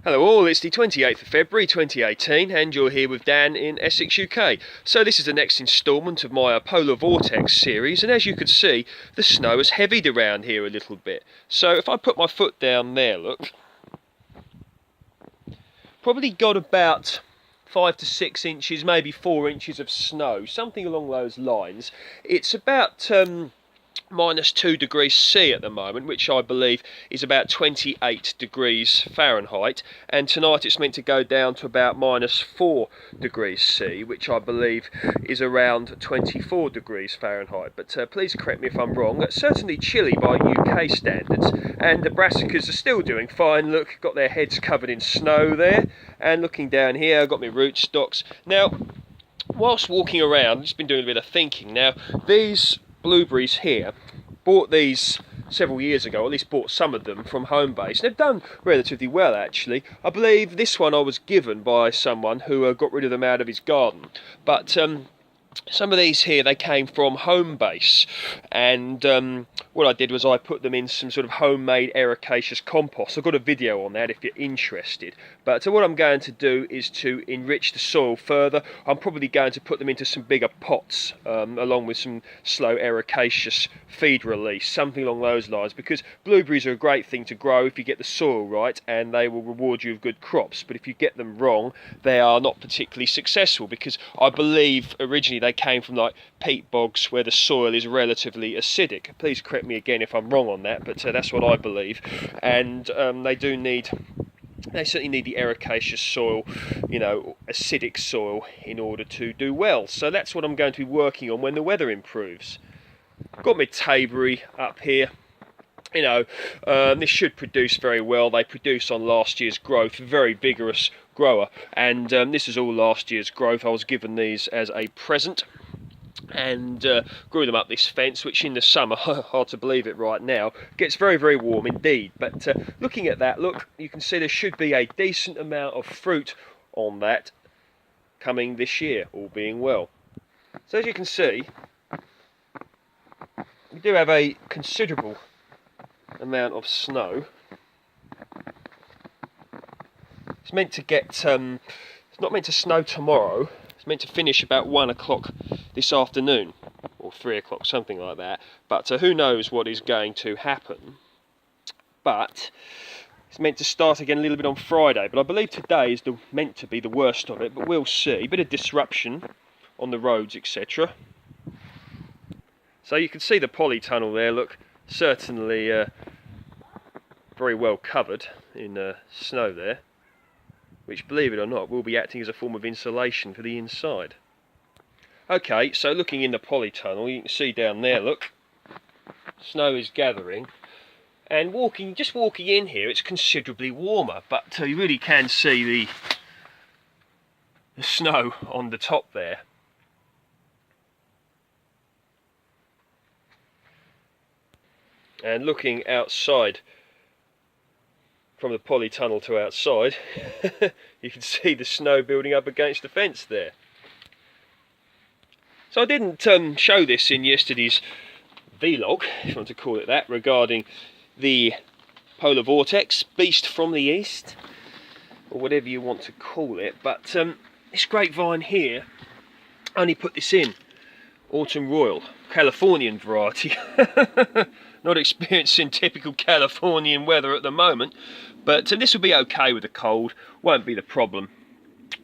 Hello all, it's the 28th of February 2018 and you're here with Dan in Essex, UK. So this is the next instalment of my Polar Vortex series, and as you can see, the snow has heavied around here a little bit. So if I put my foot down there, look, probably got about 5 to 6 inches, maybe 4 inches of snow, something along those lines. It's about -2 degrees C at the moment, which I believe is about 28 degrees Fahrenheit, and tonight it's meant to go down to about -4 degrees C, which I believe is around 24 degrees Fahrenheit, but please correct me if I'm wrong. It's certainly chilly by UK standards, and the brassicas are still doing fine. Look, got their heads covered in snow there, and looking down here, I've got my rootstocks. Now, whilst walking around, I've just been doing a bit of thinking. Now, these blueberries here, bought these several years ago, or at least bought some of them from home base. They've done relatively well actually. I believe this one I was given by someone who got rid of them out of his garden, but some of these here, they came from home base, and what I did was I put them in some sort of homemade Ericaceous compost. I've got a video on that if you're interested, but what I'm going to do is to enrich the soil further. I'm probably going to put them into some bigger pots along with some slow Ericaceous feed release, something along those lines, because blueberries are a great thing to grow if you get the soil right, and they will reward you with good crops. But if you get them wrong, they are not particularly successful, because I believe originally they came from like peat bogs where the soil is relatively acidic. Please correct me again if I'm wrong on that, but that's what I believe. And they certainly need the Ericaceous soil, you know, acidic soil, in order to do well. So that's what I'm going to be working on when the weather improves. Got my Tayberry up here. You know, this should produce very well. They produce on last year's growth, very vigorous grower, and this is all last year's growth. I was given these as a present, and grew them up this fence, which in the summer, hard to believe it right now, gets very, very warm indeed. But looking at that, look, you can see there should be a decent amount of fruit on that coming this year, all being well. So as you can see, we do have a considerable amount of snow. It's meant to get, it's not meant to snow tomorrow. It's meant to finish about 1 o'clock this afternoon, or 3 o'clock, something like that. But who knows what is going to happen. But it's meant to start again a little bit on Friday. But I believe today is meant to be the worst of it. But we'll see. A bit of disruption on the roads, etc. So you can see the Polytunnel there. Look, certainly very well covered in snow there, which, believe it or not, will be acting as a form of insulation for the inside. Okay, so looking in the Polytunnel, you can see down there, look, snow is gathering, and just walking in here, it's considerably warmer, but you really can see the snow on the top there. And looking outside from the Polytunnel to outside, you can see the snow building up against the fence there. So I didn't show this in yesterday's vlog, if you want to call it that, regarding the Polar Vortex, Beast from the East, or whatever you want to call it, but this grapevine here, I only put this in Autumn Royal, Californian variety. Not experiencing typical Californian weather at the moment, but this will be okay with the cold, won't be the problem.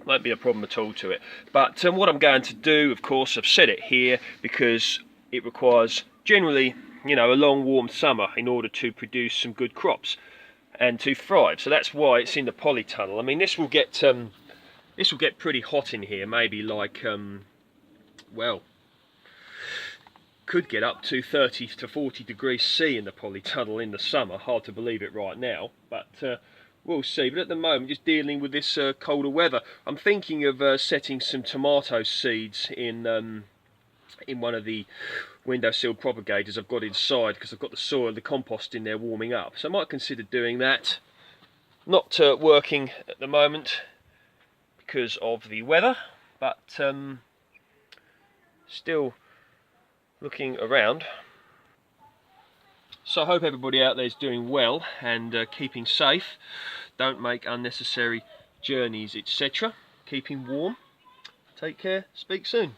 Won't be a problem at all to it. But what I'm going to do, of course, I've said it here, because it requires generally, you know, a long warm summer in order to produce some good crops and to thrive. So that's why it's in the Polytunnel. I mean, this will get pretty hot in here, maybe like well, could get up to 30 to 40 degrees C in the Polytunnel in the summer. Hard to believe it right now, but we'll see. But at the moment, just dealing with this colder weather. I'm thinking of setting some tomato seeds in one of the windowsill propagators I've got inside, because I've got the soil, the compost in there warming up. So I might consider doing that. Not working at the moment because of the weather, but still looking around. So I hope everybody out there is doing well and keeping safe. don't make unnecessary journeys, etc. Keep him warm. Take care. Speak soon.